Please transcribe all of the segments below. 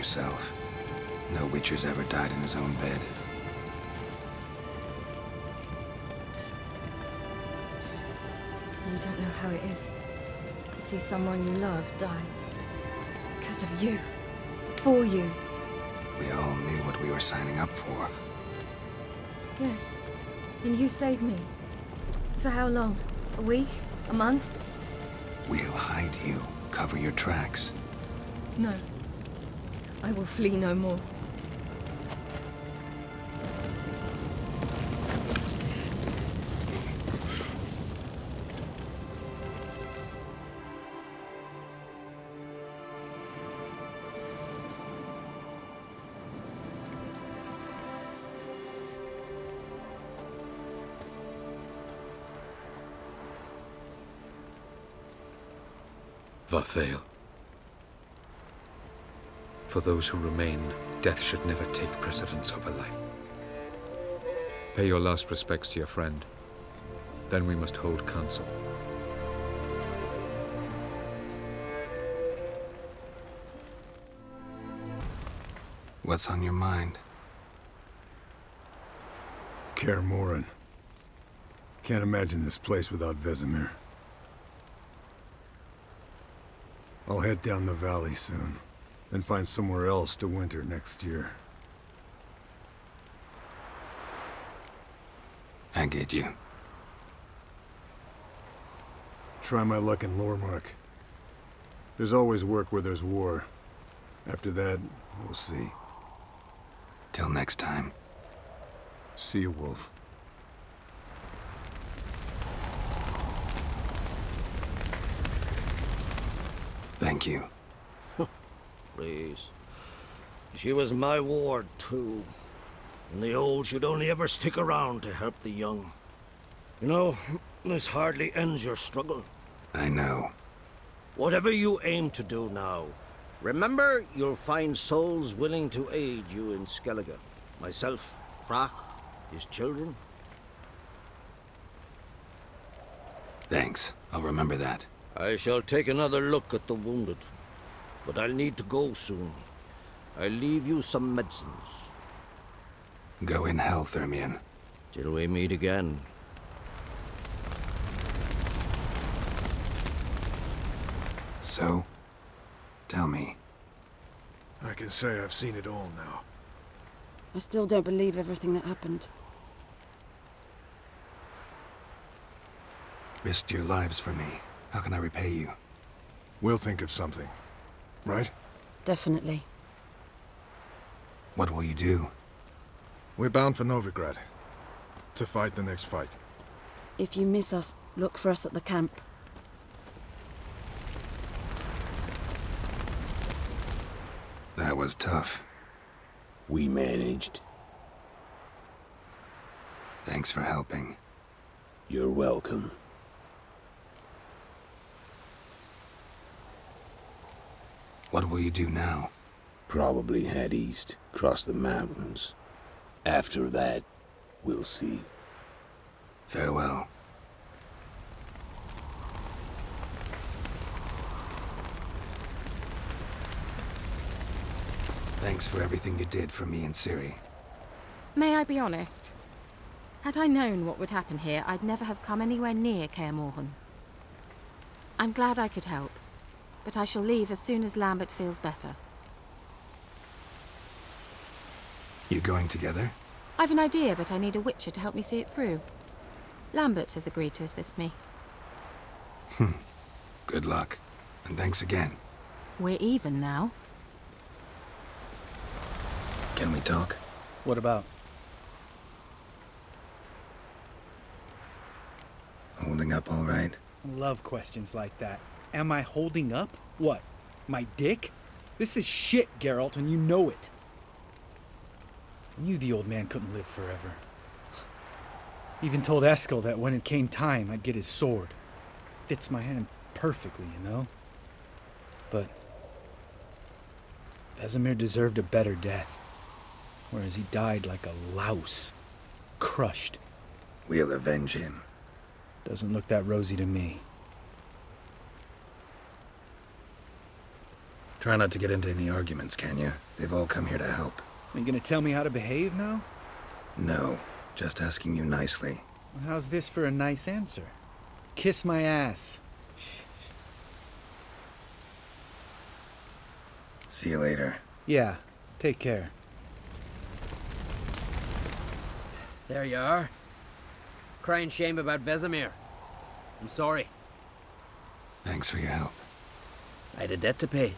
yourself. No Witcher's ever died in his own bed. You don't know how it is to see someone you love die. Because of you. For you. We all knew what we were signing up for. Yes. And you saved me. For how long? A week? A month? We'll hide you. Cover your tracks. No. I will flee no more. Vafail. For those who remain, death should never take precedence over life. Pay your last respects to your friend. Then we must hold council. What's on your mind? Kaer Morhen. Can't imagine this place without Vesemir. I'll head down the valley soon, then find somewhere else to winter next year. I get you. Try my luck in Lormark. There's always work where there's war. After that, we'll see. Till next time. See you, Wolf. Thank you. Please. She was my ward, too. And the old should only ever stick around to help the young. You know, this hardly ends your struggle. I know. Whatever you aim to do now, remember you'll find souls willing to aid you in Skellige. Myself, Crach, his children. Thanks. I'll remember that. I shall take another look at the wounded. But I'll need to go soon. I'll leave you some medicines. Go in hell, Thermion. Till we meet again. So, tell me. I can say I've seen it all now. I still don't believe everything that happened. Risked your lives for me. How can I repay you? We'll think of something. Right? Definitely. What will you do? We're bound for Novigrad. To fight the next fight. If you miss us, look for us at the camp. That was tough. We managed. Thanks for helping. You're welcome. What will you do now? Probably head east, cross the mountains. After that, we'll see. Farewell. Thanks for everything you did for me and Ciri. May I be honest? Had I known what would happen here, I'd never have come anywhere near Kaer Morhen. I'm glad I could help, but I shall leave as soon as Lambert feels better. You going together? I've an idea, but I need a Witcher to help me see it through. Lambert has agreed to assist me. Good luck, and thanks again. We're even now. Can we talk? What about? Holding up all right? Love questions like that. Am I holding up? What? My dick? This is shit, Geralt, and you know it. I knew the old man couldn't live forever. Even told Eskel that when it came time, I'd get his sword. Fits my hand perfectly, you know? But Vesemir deserved a better death. Whereas he died like a louse. Crushed. We'll avenge him. Doesn't look that rosy to me. Try not to get into any arguments, can you? They've all come here to help. Are you gonna tell me how to behave now? No, just asking you nicely. Well, how's this for a nice answer? Kiss my ass. See you later. Yeah, take care. There you are. Crying shame about Vesemir. I'm sorry. Thanks for your help. I had a debt to pay.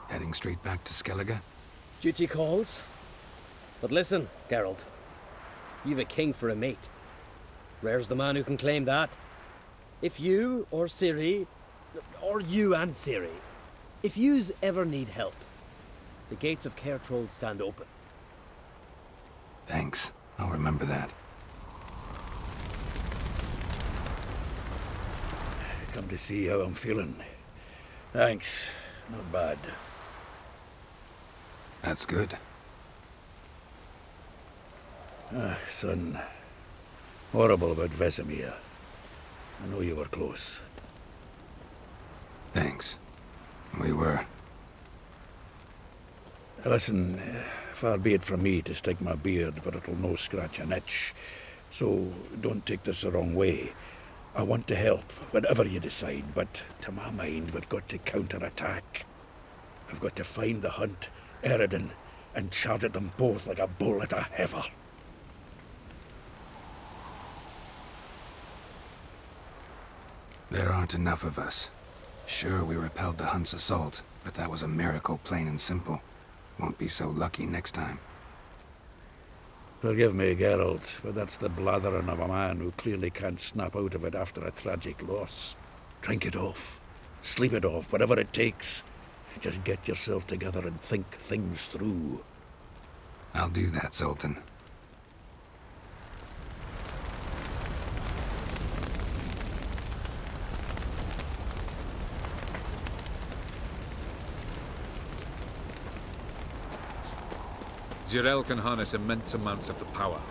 Heading straight back to Skellige? Duty calls. But listen, Geralt. You've a king for a mate. Rare's the man who can claim that. If you or Ciri, or you and Ciri, if yous ever need help, the gates of Kaer Troll stand open. Thanks. I'll remember that. Come to see how I'm feeling. Thanks. Not bad. That's good. Son. Horrible about Vesemir. I know you were close. Thanks. We were. Listen, far be it from me to stick my beard, but it'll no scratch an itch. So don't take this the wrong way. I want to help, whatever you decide, but to my mind, we've got to counterattack. We've got to find the hunt, Eredin, and charge at them both like a bull at a heifer. There aren't enough of us. Sure, we repelled the Hunt's assault, but that was a miracle, plain and simple. Won't be so lucky next time. Forgive me, Geralt, but that's the blathering of a man who clearly can't snap out of it after a tragic loss. Drink it off. Sleep it off, whatever it takes. Just get yourself together and think things through. I'll do that, Sultan. Geralt can harness immense amounts of the power.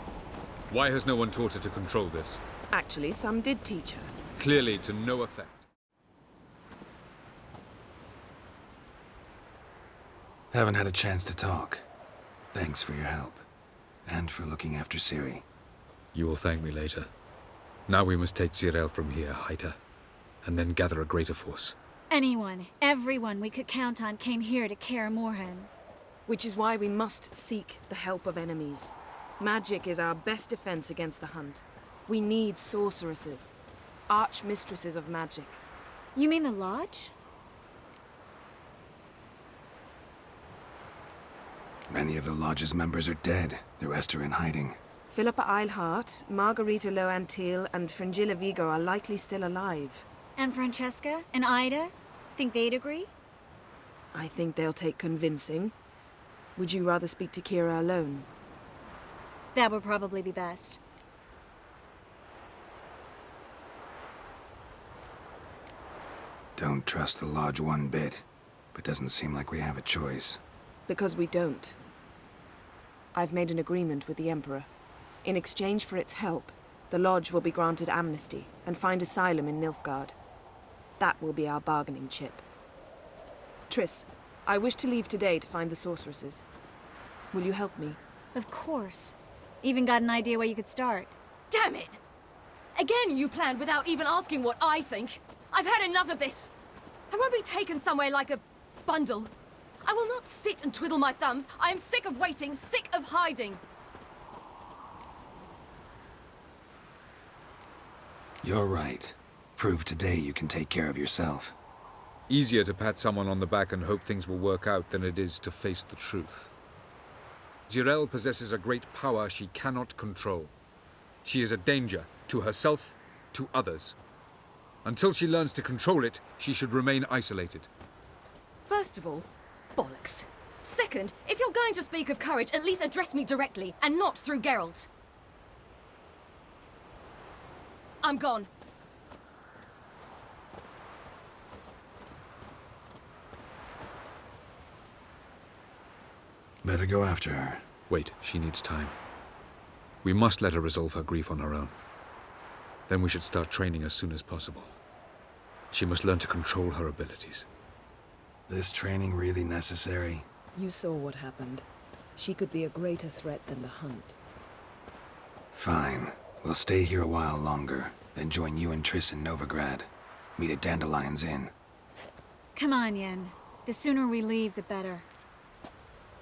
Why has no one taught her to control this? Actually, some did teach her. Clearly to no effect. Haven't had a chance to talk. Thanks for your help. And for looking after Ciri. You will thank me later. Now we must take Geralt from here, hide her, and then gather a greater force. Anyone, everyone we could count on came here to Kaer Morhen. Which is why we must seek the help of enemies. Magic is our best defense against the Hunt. We need sorceresses. Archmistresses of magic. You mean the Lodge? Many of the Lodge's members are dead. The rest are in hiding. Philippa Eilhart, Margarita Loantil, and Fringilla Vigo are likely still alive. And Francesca and Ida? Think they'd agree? I think they'll take convincing. Would you rather speak to Kira alone? That would probably be best. Don't trust the Lodge one bit, but doesn't seem like we have a choice. Because we don't. I've made an agreement with the Emperor. In exchange for its help, the Lodge will be granted amnesty and find asylum in Nilfgaard. That will be our bargaining chip. Triss, I wish to leave today to find the sorceresses. Will you help me? Of course. Even got an idea where you could start. Damn it! Again you planned without even asking what I think. I've had enough of this. I won't be taken somewhere like a bundle. I will not sit and twiddle my thumbs. I am sick of waiting, sick of hiding. You're right. Prove today you can take care of yourself. Easier to pat someone on the back and hope things will work out than it is to face the truth. Jirel possesses a great power she cannot control. She is a danger to herself, to others. Until she learns to control it, she should remain isolated. First of all, bollocks. Second, if you're going to speak of courage, at least address me directly, and not through Geralt. I'm gone. Better go after her. Wait, she needs time. We must let her resolve her grief on her own. Then we should start training as soon as possible. She must learn to control her abilities. This training really necessary? You saw what happened. She could be a greater threat than the hunt. Fine. We'll stay here a while longer, then join you and Triss in Novigrad. Meet at Dandelion's Inn. Come on, Yen. The sooner we leave, the better.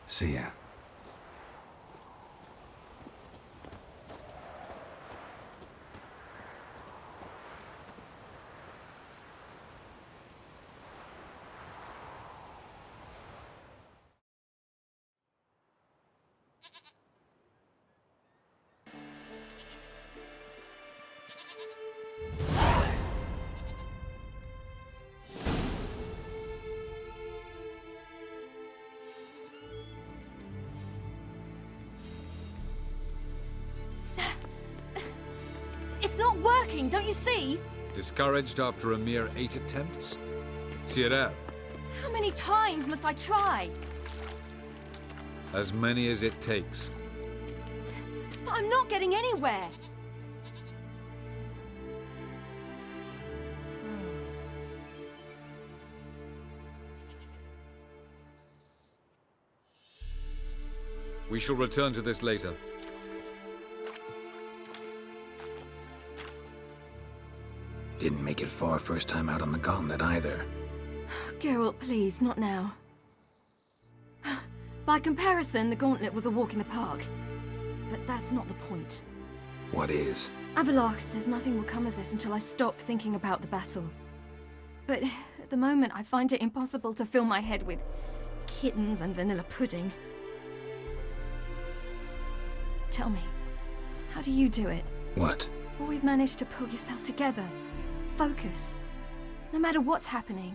See ya. It's not working, don't you see? Discouraged after a mere 8 attempts? Cyril, How many times must I try? as many as it takes. But I'm not getting anywhere. We shall return to this later. Didn't make it far first time out on the gauntlet either. Geralt, please, not now. By comparison, the gauntlet was a walk in the park. But that's not the point. What is? Avallac'h says nothing will come of this until I stop thinking about the battle. But at the moment, I find it impossible to fill my head with kittens and vanilla pudding. Tell me, how do you do it? What? Always manage to pull yourself together. Focus. No matter what's happening.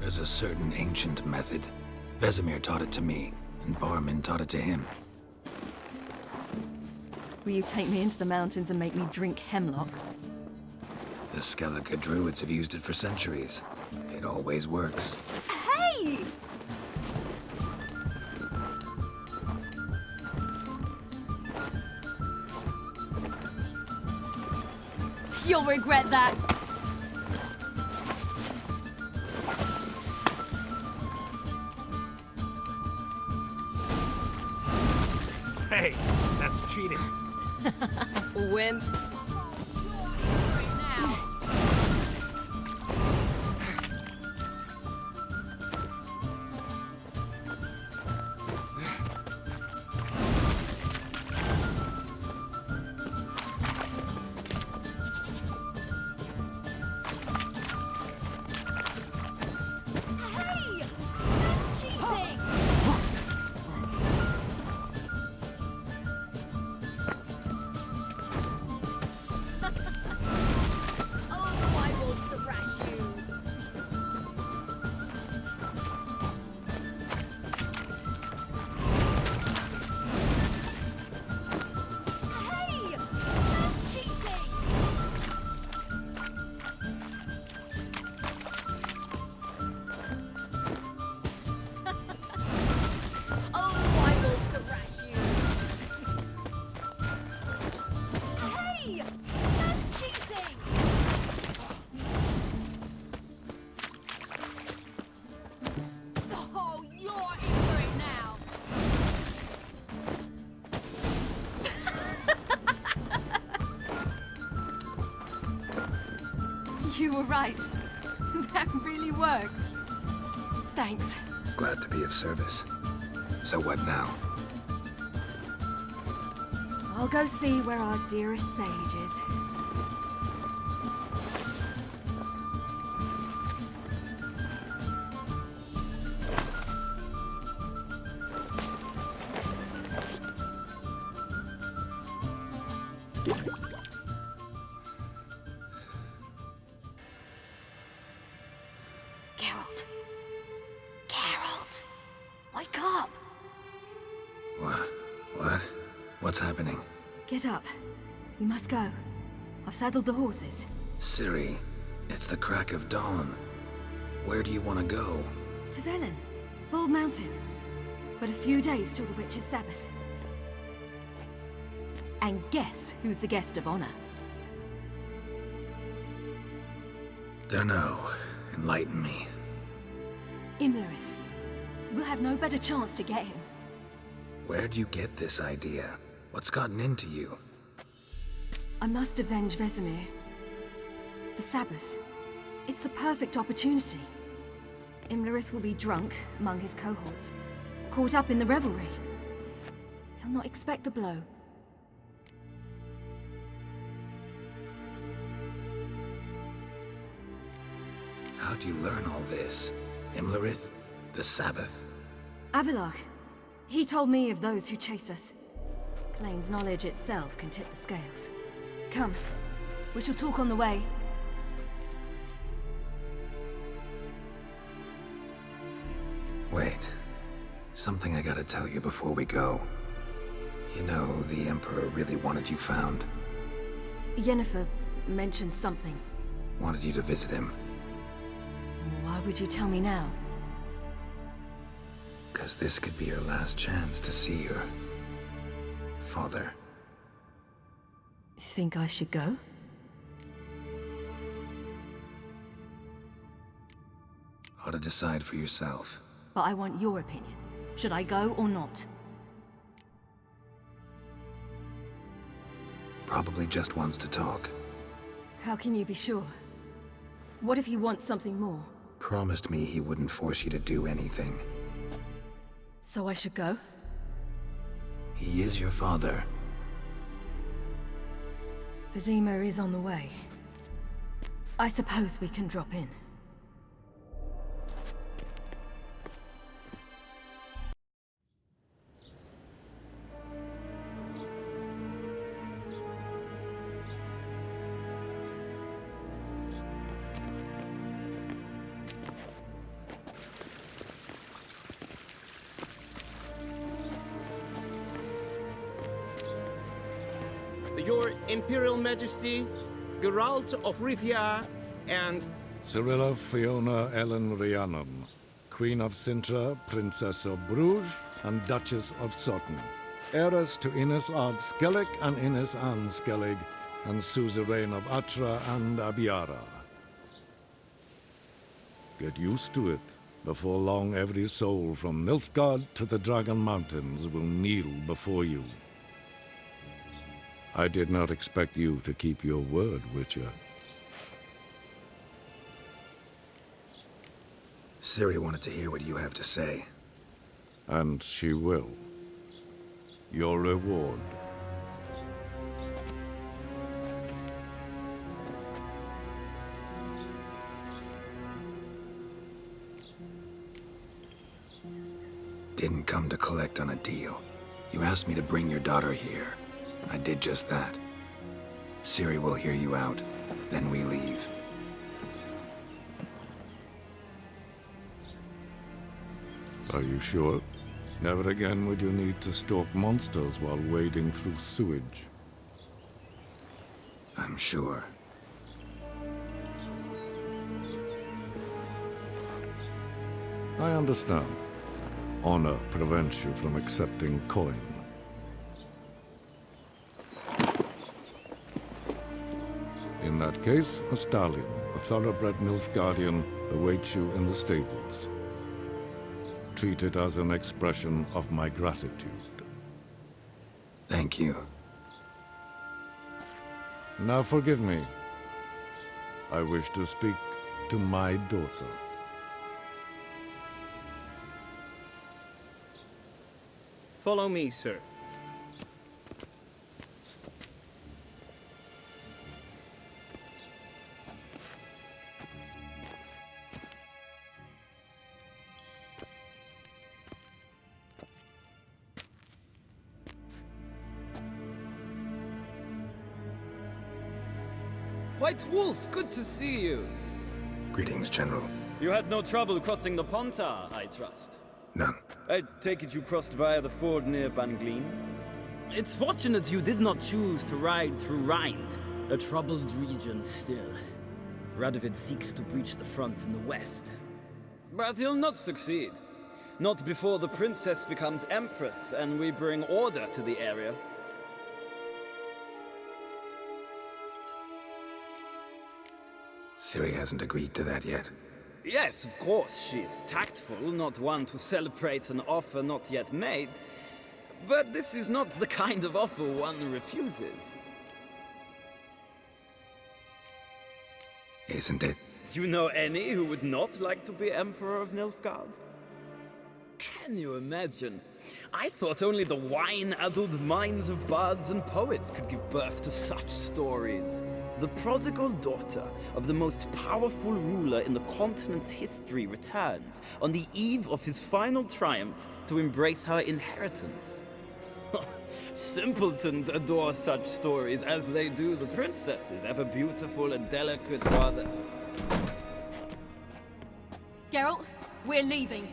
There's a certain ancient method. Vesemir taught it to me, and Barman taught it to him. Will you take me into the mountains and make me drink hemlock? The Skellige druids have used it for centuries. It always works. Hey! You'll regret that. Hey, that's cheating. Wimp. You were right. That really works. Thanks. Glad to be of service. So what now? I'll go see where our dearest sage is. Geralt. Geralt! Wake up! What? What's happening? Get up. We must go. I've saddled the horses. Ciri, it's the crack of dawn. Where do you want to go? To Velen. Bald Mountain. But a few days till the Witch's Sabbath. And guess who's the guest of honor? Dunno. Enlighten me. Imlerith. We'll have no better chance to get him. Where'd you get this idea? What's gotten into you? I must avenge Vesemir. The Sabbath. It's the perfect opportunity. Imlerith will be drunk among his cohorts, caught up in the revelry. He'll not expect the blow. How'd you learn all this? Imlerith? The Sabbath? Avilark. He told me of those who chase us. Claims knowledge itself can tip the scales. Come, we shall talk on the way. Wait. Something I gotta tell you before we go. You know, the Emperor really wanted you found. Yennefer mentioned something. Wanted you to visit him. Why would you tell me now? 'Cause this could be your last chance to see your father. Think I should go? Ought to decide for yourself. But I want your opinion. Should I go or not? Probably just wants to talk. How can you be sure? What if he wants something more? Promised me he wouldn't force you to do anything. So I should go? He is your father. Vesemir is on the way. I suppose we can drop in. Your Imperial Majesty, Geralt of Rivia, and... Cyrilla Fiona Ellen Rhiannon, Queen of Sintra, Princess of Bruges, and Duchess of Sutton. Heiress to Innes Ard Skellig and Innes Anne Skellig, and suzerain of Atra and Abiara. Get used to it. Before long, every soul from Nilfgaard to the Dragon Mountains will kneel before you. I did not expect you to keep your word, Witcher. Ciri wanted to hear what you have to say. And she will. Your reward. Didn't come to collect on a deal. You asked me to bring your daughter here. I did just that. Ciri will hear you out, then we leave. Are you sure? Never again would you need to stalk monsters while wading through sewage. I'm sure. I understand. Honor prevents you from accepting coin. In that case, a stallion, a thoroughbred Nilfgaardian, awaits you in the stables. Treat it as an expression of my gratitude. Thank you. Now forgive me. I wish to speak to my daughter. Follow me, sir. White Wolf, good to see you. Greetings, General. You had no trouble crossing the Pontar, I trust. None. I take it you crossed via the ford near Banglin? It's fortunate you did not choose to ride through Rind, a troubled region still. Radovid seeks to breach the front in the west. But he'll not succeed. Not before the princess becomes empress and we bring order to the area. Ciri hasn't agreed to that yet. Yes, of course, she's tactful, not one to celebrate an offer not yet made. But this is not the kind of offer one refuses. Isn't it? Do you know any who would not like to be Emperor of Nilfgaard? Can you imagine? I thought only the wine-addled minds of bards and poets could give birth to such stories. The prodigal daughter of the most powerful ruler in the continent's history returns on the eve of his final triumph to embrace her inheritance. Simpletons adore such stories as they do the princesses, ever beautiful and delicate rather. Geralt, we're leaving.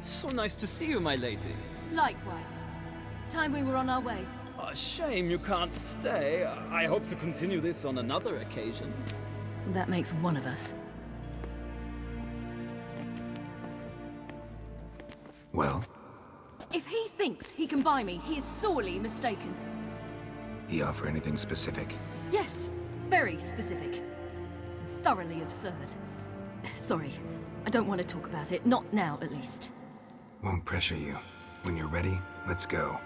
So nice to see you, my lady. Likewise. Time we were on our way. A shame you can't stay. I hope to continue this on another occasion. That makes one of us. Well? If he thinks he can buy me, he is sorely mistaken. He offer anything specific? Yes, very specific. And thoroughly absurd. Sorry, I don't want to talk about it. Not now, at least. Won't pressure you. When you're ready, let's go.